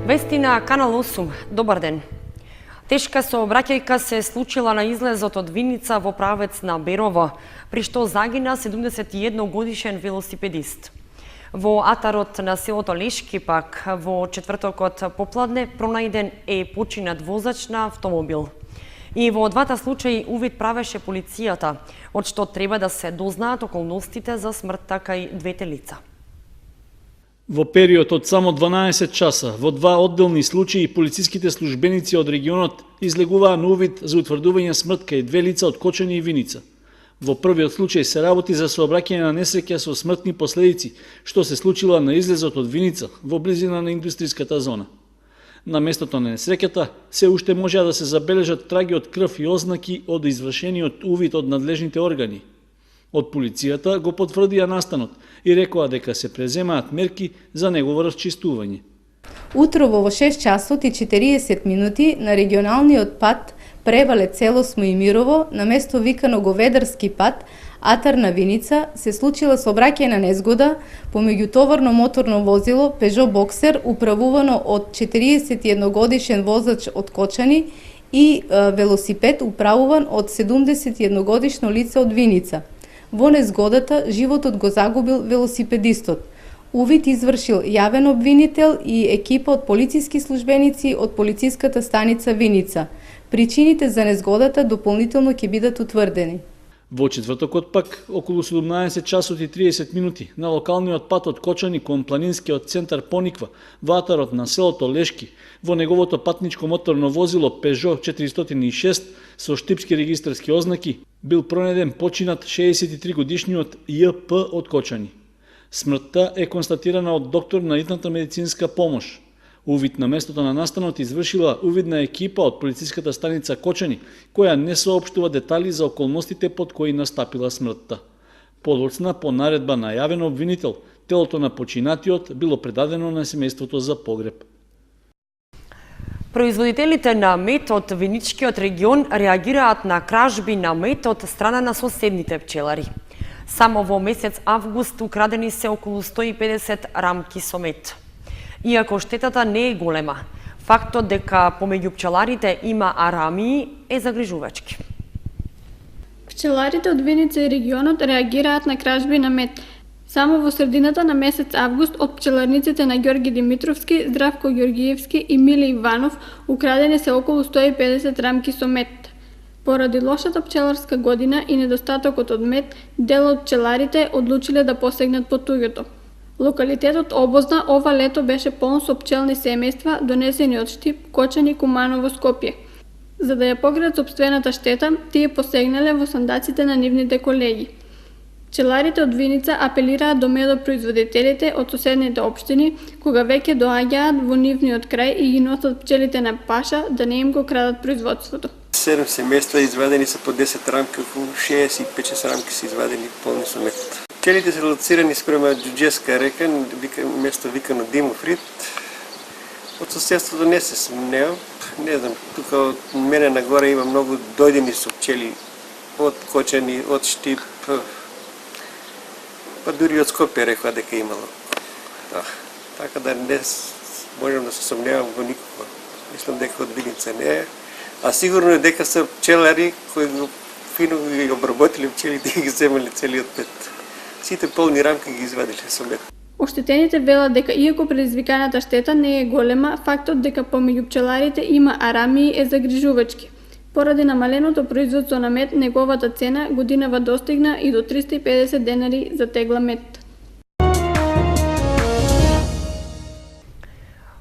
Вести на Канал 8. Добар ден. Тешка сообраќајка се случила на излезот од Виница во правец на Берово, при што загина 71 годишен велосипедист. Во атарот на селото Лешки пак во четвртокот попладне пронајден е починат возач на автомобил. И во двата случаи увид правеше полицијата, од што треба да се дознаат околностите за смртта кај двете лица. Во период од само 12 часа, во два одделни случаи, полициските службеници од регионот излегуваа на увид за утврдување смрт кај две лица од Кочани и Виница. Во првиот случај се работи за сообраќање на несреќа со смртни последици, што се случила на излезот од Виница, во близина на индустријската зона. На местото на несреќата се уште можеа да се забележат траги од крв и ознаки од извршениот увид од надлежните органи. Од полицијата го потврдија настанот и рекоа дека се преземаат мерки за негово расчистување. Утрово во 6 часот и 40 минути на регионалниот пат Превалец село Смоимирово, на место викано Говедарски пат, атар на Виница, се случила сообраќајна незгода помеѓу товарно моторно возило Peugeot Boxer управувано од 41 годишен возач од Кочани и велосипед управуван од 71 годишно лице од Виница. Во незгодата животот го загубил велосипедистот. Увид извршил јавен обвинител и екипа од полициски службеници од полициската станица Виница. Причините за незгодата дополнително ќе бидат утврдени. Во четвртокот пак, околу 17 часот и 30 минути, на локалниот пат од Кочани кон планинскиот центар Пониква, во атарот на селото Лешки, во неговото патничко моторно возило Peugeot 406 со штипски регистарски ознаки, бил пронајден починат 63 годишниот Ј.П. од Кочани. Смртта е констатирана од доктор на итната медицинска помош. Увид на местото на настанот извршила увидна екипа од полициската станица Кочани, која не соопштува детали за околностите под кои настапила смртта. Подоцна, по наредба на јавен обвинител, телото на починатиот било предадено на семејството за погреб. Производителите на мед од Виничкиот регион реагираат на кражби на мед од страна на соседните пчелари. Само во месец август украдени се околу 150 рамки со мед. Иако штетата не е голема, фактот дека помеѓу пчеларите има арамии е загрижувачки. Пчеларите од Виница и регионот реагираат на кражби на мед. Само во средината на месец август од пчеларниците на Ѓорги Димитровски, Здравко Ѓоргиевски и Миле Иванов украдени се околу 150 рамки со мед. Поради лошата пчеларска година и недостатокот од мед, дел од пчеларите одлучиле да посегнат по туѓото. Локалитетот Обозна ова лето беше полн со пчелни семејства донесени од Штип, Кочани, Куманово, Скопје. За да ја покријат сопствената штета, тие посегнале во сандаците на нивните колеги. Пчеларите од Виница апелираат до медопроизводителите од соседните општини, кога веќе доаѓаат во нивниот крај и ги носат пчелите на паша, да не им го крадат производството. 7 семејства извадени се по 10 рамки, околу 65 рамки се извадени полни со мед. Пчелите се лоцирани спрема Ѓуѓеска река, место викано Димов Рид. Од соседството не се сумневам. Не знам, тука од мене нагоре има многу дојдени со пчели од Кочани, од Штип, па дури од Скопје рекоа дека имало. Така да не можам да се сумневам во никого. Мислам дека од Виница не е. А сигурно е дека се пчелари кои го фино ги обработили пчелите и ги земали целиот мед. Сите полни рамки ги извадиле со мед. Оштетените велат дека иако предизвиканата штета не е голема, фактот дека помеѓу пчеларите има арамии е загрижувачки. Поради намаленото производство на мед, неговата цена годинава достигна и до 350 денари за тегла мед.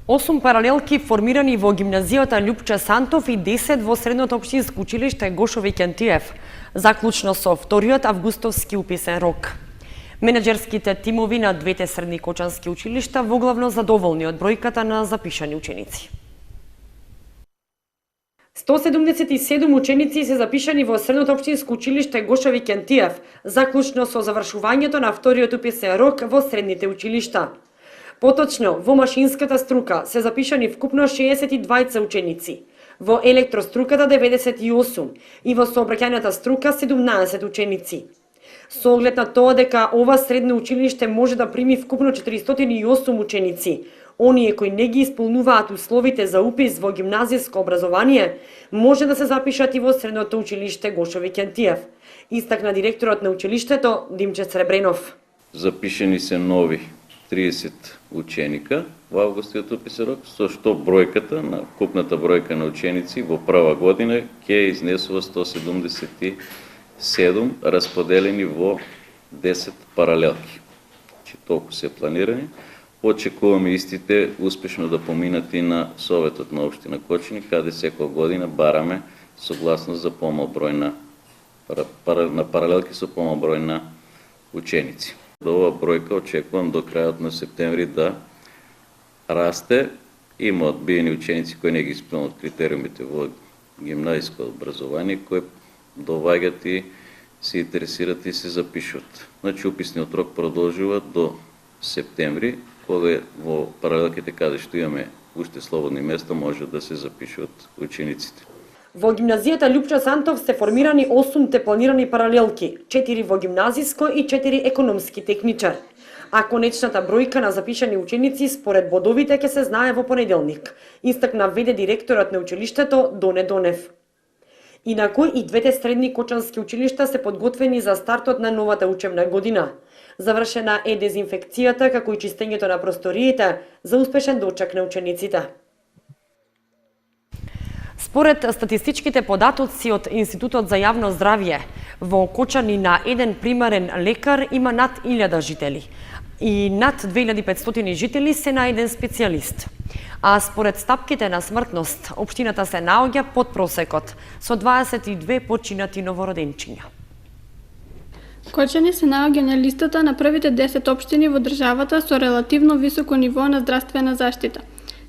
8 паралелки формирани во гимназијата Љупче Сантов и 10 во средното општинско училиште Гошови Кентиев, заклучно со вториот августовски уписен рок. Менеджерските тимови на двете средни кочански училишта воглавно задоволни од бројката на запишани ученици. 177 ученици се запишани во средното општинско училиште Гошови Кентиев, заклучно со завршувањето на вториот уписен рок во средните училишта. Поточно, во машинската струка се запишани вкупно 62 ученици, во електроструката 98 и во сообраќајната струка 17 ученици. Со оглед на тоа дека ова средно училиште може да прими вкупно 408 ученици, Оние кои не ги исполнуваат условите за упис во гимназиско образование, може да се запишат и во средното училиште Гошо Викентиев, истакна директорот на училиштето Димче Сребренов. Запишени се нови 30 ученика во августовиот уписен рок, со што бројката на купната бројка на ученици во прва година ќе изнесува 177 расподелени во 10 паралелки. Че толку се планирани. Очекуваме истите успешно да поминат и на Советот на општина Кочани, каде секоја година бараме согласност за помал број на паралелки со помал број на ученици. Ова бројка очекувам до крајот на септември да расте. Има одбиени ученици кои не ги исполнуваат критериумите во гимназиско образование, кои доваѓаат и се интересират и се запишуваат. Значи уписниот рок продолжува до септември, кога во паралелките каде што имаме уште слободни места може да се запишуваат учениците. Во гимназијата Љупчо Сантов се формирани 8 планирани паралелки, 4 во гимназиско и 4 економски техничар. А конечната бројка на запишани ученици според бодовите ќе се знае во понеделник, истакна веде директорот на училиштето Доне Донев. Инаку и двете средни кочански училишта се подготвени за стартот на новата учебна година. Завршена е дезинфекцијата како и чистењето на просториите за успешен дочек на учениците. Според статистичките податоци од Институтот за јавно здравје, во Кочани на еден примарен лекар има над 1000 жители и над 2500 жители се на еден специјалист. А според стапките на смртност, општината се наоѓа под просекот, со 22 починати новороденчиња. Кочани се наоѓа на листата на првите 10 општини во државата со релативно високо ниво на здравствена заштита.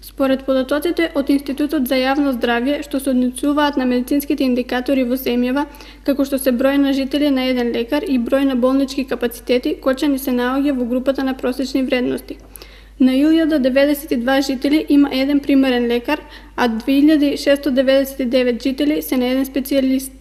Според податоците од Институтот за јавно здравје, што се однесуваат на медицинските индикатори во земјава, како што се број на жители на еден лекар и број на болнички капацитети, Кочани се наоѓа во групата на просечни вредности. На 1092 жители има еден примарен лекар, а 2699 жители се на еден специјалист.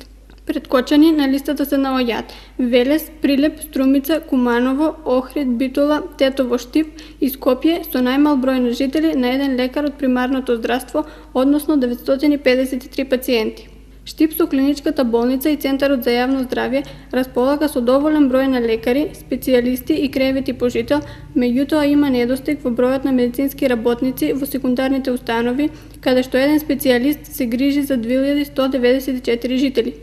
Пред Кочани на листата се наоѓаат Велес, Прилеп, Струмица, Куманово, Охрид, Битола, Тетово, Штип и Скопје со најмал број на жители на еден лекар од примарното здравство, односно 953 пациенти. Штип со клиничката болница и Центарот за јавно здравје располага со доволен број на лекари, специјалисти и кревети по жител, меѓутоа има недостиг во бројот на медицински работници во секундарните установи, каде што еден специјалист се грижи за 2194 жители.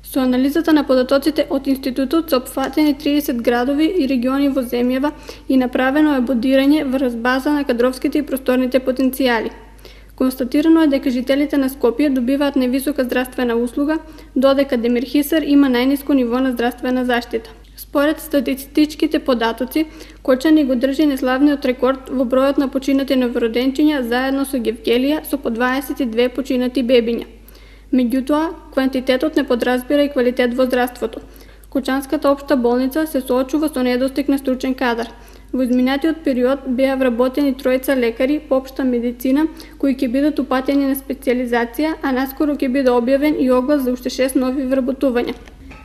Со анализата на податоците од Институтот се опфатени 30 градови и региони во земјава и направено е бодирање врз база на кадровските и просторните потенцијали. Констатирано е дека жителите на Скопје добиваат највисока здравствена услуга, додека Демир Хисар има најниско ниво на здравствена заштита. Според статистичките податоци, Кочани го држи неславниот рекорд во бројот на починати новороденчиња заедно со Гевгелија со по 22 починати бебиња. Меѓутоа, квантитетот не подразбира и квалитет во здравството. Кочанската општа болница се соочува со недостиг на стручен кадар. Во изминатиот период беа вработени 3 лекари по општа медицина кои ќе бидат упатени на специјализација, а наскоро ќе биде објавен и оглас за уште 6 нови вработувања.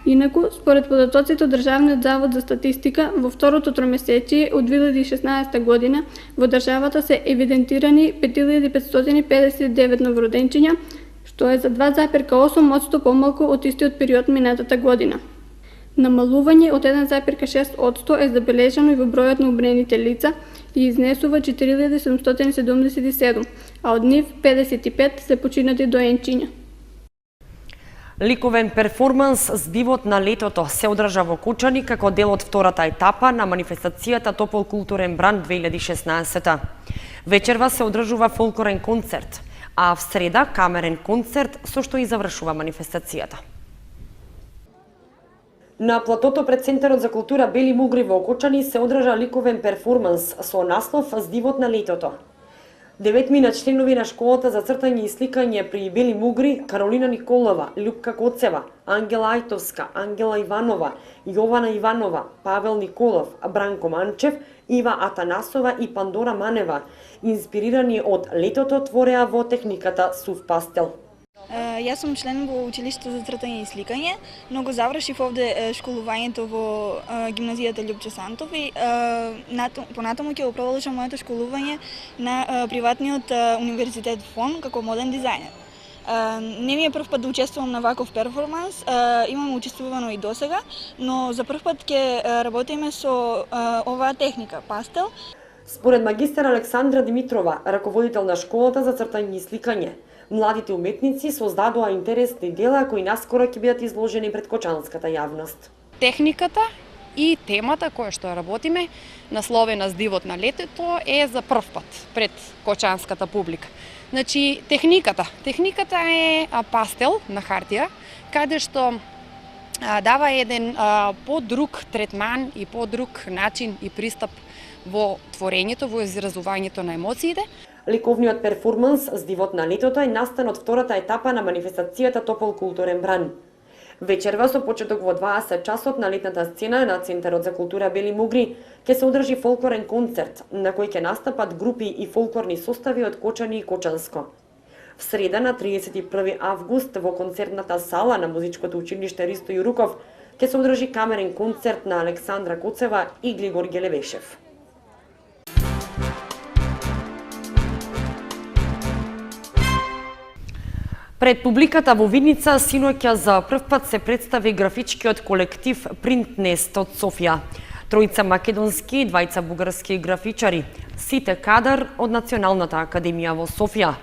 Инаку, според податоците од Државниот завод за статистика, во второто тромесечие од 2016 година во државата се евидентирани 5559 новороденчиња, што е за 2,8% помалку од истиот период минатата година. Намалување од 1,6% е забележано и во бројот на умрените лица и изнесува 4777, а од нив 55 се починати доенчиња. Ликовен перформанс Здивот на летото се одржа во Кочани како дел од втората етапа на манифестацијата Топол културен бранд 2016. Вечерва се одржува фолклорен концерт, а в среда камерен концерт со што и завршува манифестацијата. На платото пред Центарот за култура Бели Мугри во Кочани се одржа ликовен перформанс со наслов Здивот на летото. 9 членови на школата за цртање и сликање при Бели Мугри, Каролина Николова, Љупка Коцева, Ангела Ајтовска, Ангела Иванова, Јована Иванова, Павел Николов, Бранко Манчев, Ива Атанасова и Пандора Манева, инспирирани од летото, твореа во техниката сув пастел. Јас сум член во училиштето за цртање и сликање, но го завршив овде школувањето во гимназијата Љупчо Сантов и понатаму ќе го продолжам моето школување на приватниот универзитет ФОН како моден дизајнер. Не ми е прв пат да учествувам на ваков перформанс, имам учествувано и досега, но за прв пат ќе работиме со оваа техника, пастел. Според магистар Александра Димитрова, раководител на школата за цртање и сликање, младите уметници создадоа интересни дела кои наскоро ќе бидат изложени пред кочанската јавност. Техниката и темата која што работиме, насловена Здивот на летето, е за прв пат пред кочанската публика. Значи, техниката е пастел на хартија, каде што дава еден подруг третман и подруг начин и пристап во творењето, во изразувањето на емоциите. Ликовниот перформанс Здивот на летото е настан од втората етапа на манифестацијата Топол културен бран. Вечерва со почеток во 20 часот на летната сцена на Центарот за култура Бели Мугри ќе се одржи фолклорен концерт на кој ќе настапат групи и фолклорни состави од Кочани и Кочанско. В среда на 31 август во концертната сала на музичкото училиште Ристо Јуруков ќе се одржи камерен концерт на Александра Коцева и Глигор Гелевешев. Пред публиката во Видница синоќа за прв пат се представи графичкиот колектив Принтнест од Софија. Тројца македонски и двајца бугарски графичари, сите кадар од Националната академија во Софија.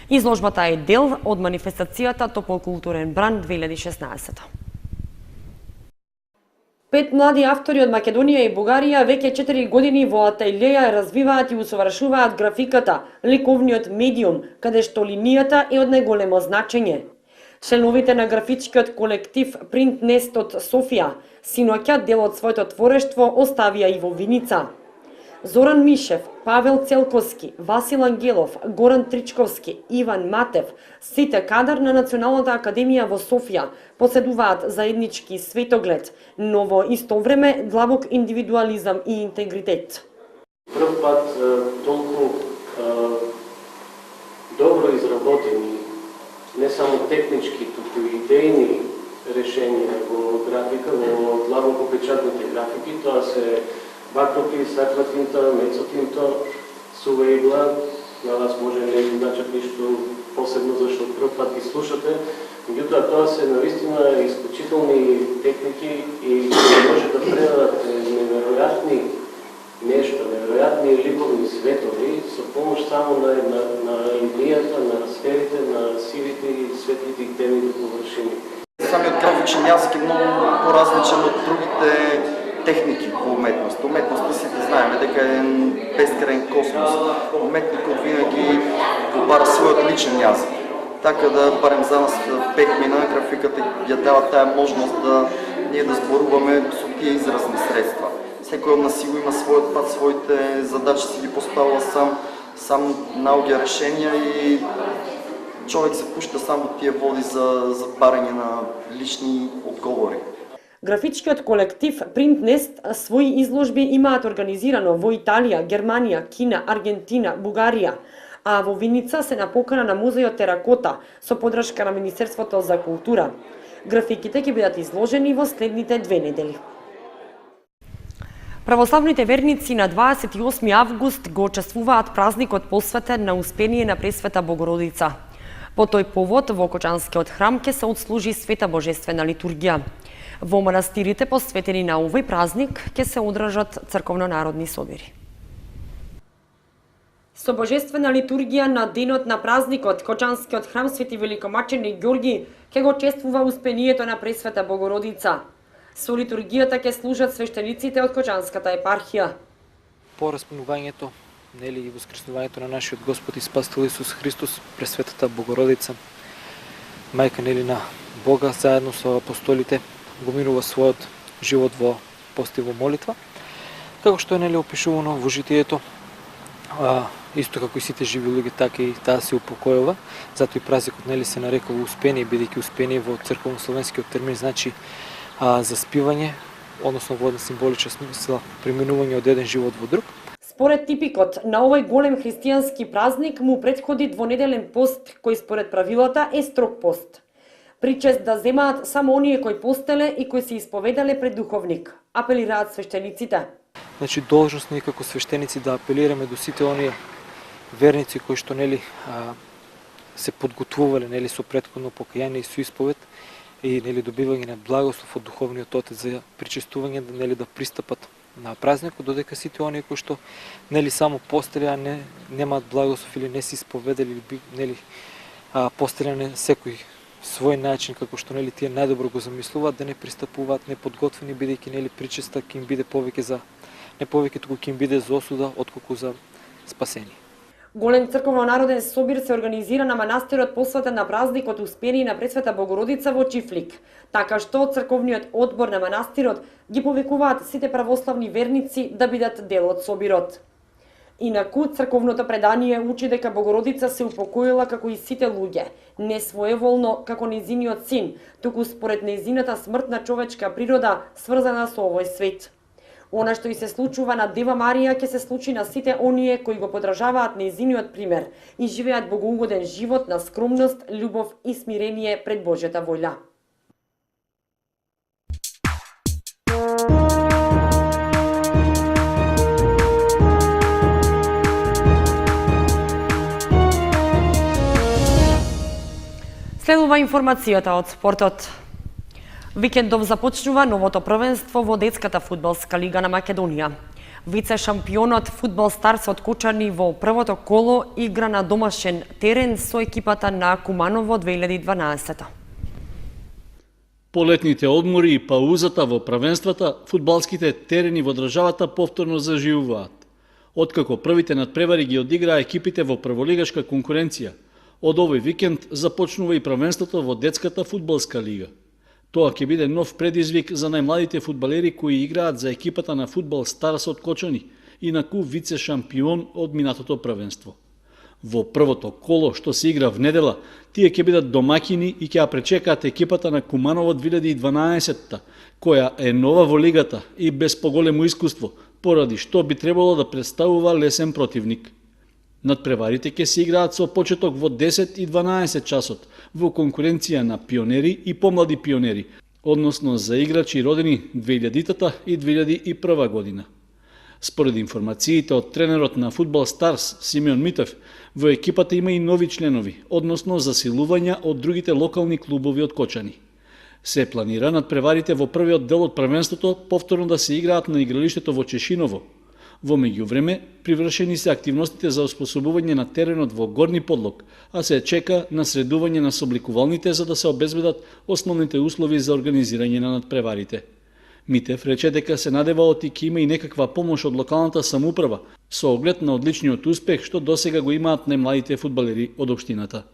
Изложбата е дел од манифестацијата Топол културен бран 2016. 5 млади автори од Македонија и Бугарија веќе 4 години во ателјеја развиваат и усовршуваат графиката, ликовниот медиум, каде што линијата е од најголемо значење. Членовите на графичкиот колектив Принтнест од Софија синоќа дел од своето творештво оставија и во Виница. Зоран Мишев, Павел Целковски, Васил Ангелов, Горан Тричковски, Иван Матев, сите кадар на Националната академија во Софија поседуваат заеднички светоглед, но во исто време длабок индивидуализам и интегритет. Прв пат толку добро изработени, не само технички, туку и идејни решенија во графика, во длабоко печатните графики, тоа се бакнопи, саква тинта, мецотинто, сува игла, на вас може не значат ништо посебно зашто прв пат ги слушате, меѓутоа тоа се навистина исклучителни техники и може да предадат неверојатни нешто, неверојатни ликовни светови со помош само на линијата, на сферите, на сивите и светлите и темните површини. Самиот графичен јазик е многу поразличен од другите техники во уметност. Уметноста сите знаеме дека е бескраен космос. Уметникот винаги бара својот личен јазик. Така да, барем за нас пекмина, графиката ја дава таа можност да ние да зборуваме со тие изразни средства. Секој од нас си го има својот пат, своите задачи си ги поставува сам наоѓа решенија и човек се пушта сам во тие води за барање на лични одговори. Графичкиот колектив Принтнест своји изложби имаат организирано во Италија, Германија, Кина, Аргентина, Бугарија, а во Виница се на покана на музејот Теракота со поддршка на Министерството за култура. Графиките ќе бидат изложени во следните 2 недели. Православните верници на 28 август го учествуваат празникот посветен на Успение на Пресвета Богородица. По тој повод во Кочанскиот храм ќе се отслужи света божествена литургија. Во манастирите посветени на овој празник ќе се одржат црковно-народни собири. Со божествена литургија на денот на празникот, Кочанскиот храм Свети Великомаченик Ѓорги ќе го чествува Успението на Пресвета Богородица. Со литургијата ќе служат свештениците од Кочанската епархија. По распнувањето, нели и воскреснувањето на нашиот Господ и Спасител Исус Христос, Пресветата Богородица, мајка нели на Бога, заедно со апостолите, го минува својот живот во пост и во молитва, како што е нели опишувано во житието, исто како и сите живи луѓе, така и таа се упокојува, затоа и празникот нели се нарекува Успение, бидејќи Успение во црковно-словенскиот термин значи заспивање, односно во една символична смисла преминување од еден живот во друг. Според типикот на овој голем христијански празник му претходи двонеделен пост кој според правилата е строг пост. Причест да земаат само оние кои постеле и кои се исповедале пред духовник, апелираат свештениците. Значи должност ние како свештеници да апелираме до сите оние верници кои што се подготвувале со претходно покаяние и со исповед и добивање на благослов од духовниот отец за причестување да пристапат на празникот, додека сите оние кои што само постеле, а немаат благослов или не се исповедали или постеле на секој свој начин како што тие најдобро го замислуваат, да не пристапуваат неподготвени, бидејќи причеста ќе им биде не повеќе туку ќе им биде за осуда отколку за спасение. Голем црковно-народен собир се организира на манастирот посветен на празникот Успение на Пресвета Богородица во Чифлик, така што црковниот одбор на манастирот ги повикуваат сите православни верници да бидат дел од собирот. Инаку, црковното предание учи дека Богородица се упокоила како и сите луѓе, не своеволно како нејзиниот син, туку според нејзината смртна човечка природа сврзана со овој свет. Она што и се случува на Дева Марија ќе се случи на сите оние кои го поддржаваат нејзиниот пример и живеат богоугоден живот на скромност, љубов и смирение пред Божјата воља. Следува информацијата од спортот. Викендов започнува новото првенство во детската фудбалска лига на Македонија. Вице-шампионот Фудбал Старс од Кочани во првото коло игра на домашен терен со екипата на Куманово 2012. По летните одмори и паузата во првенствата, фудбалските терени во државата повторно заживуваат. Откако првите надпревари ги одиграа екипите во прволигашка конкуренција, од овој викенд започнува и првенството во детската фудбалска лига. Тоа ќе биде нов предизвик за најмладите фудбалери кои играат за екипата на Фудбал Старс од Кочани, инаку вице-шампион од минатото првенство. Во првото коло што се игра в недела, тие ќе бидат домаќини и ќе ја пречекаат екипата на Куманово 2012-та, која е нова во лигата и без поголемо искуство, поради што би требало да представува лесен противник. Надпреварите ќе се играат со почеток во 10 и 12 часот, во конкуренција на пионери и помлади пионери, односно за играчи родени 2000-та и 2001 година. Според информациите од тренерот на Фудбал Старс Симеон Митев, во екипата има и нови членови, односно засилувања од другите локални клубови од Кочани. Се планира надпреварите во првиот дел од првенството повторно да се играат на игралиштето во Чешиново. Во меѓувреме, привршени се активностите за оспособување на теренот во Горни Подлог, а се чека на средување на собликувалните за да се обезбедат основните услови за организирање на надпреварите. Митев рече дека се надева оти ќе има и некаква помош од локалната самоуправа, со оглед на одличниот успех што досега го имаат најмладите фудбалери од општината.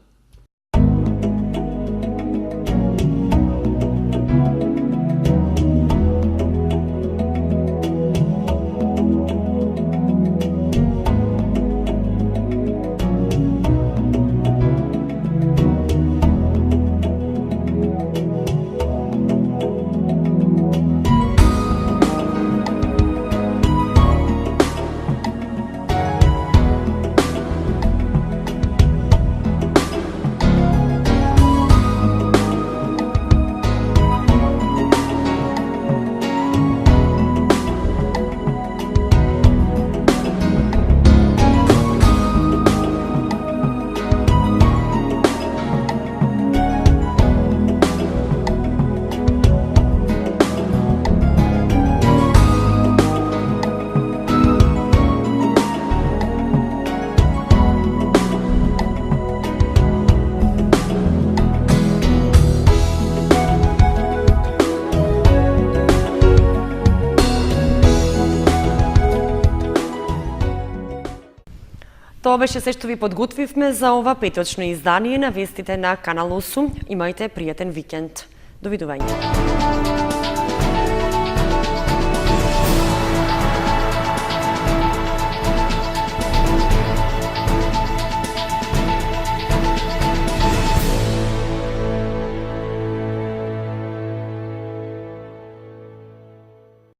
Тоа беше се што ви подготвивме за ова петочно издание на вестите на Канал 8. Имајте пријатен викенд. Довидување.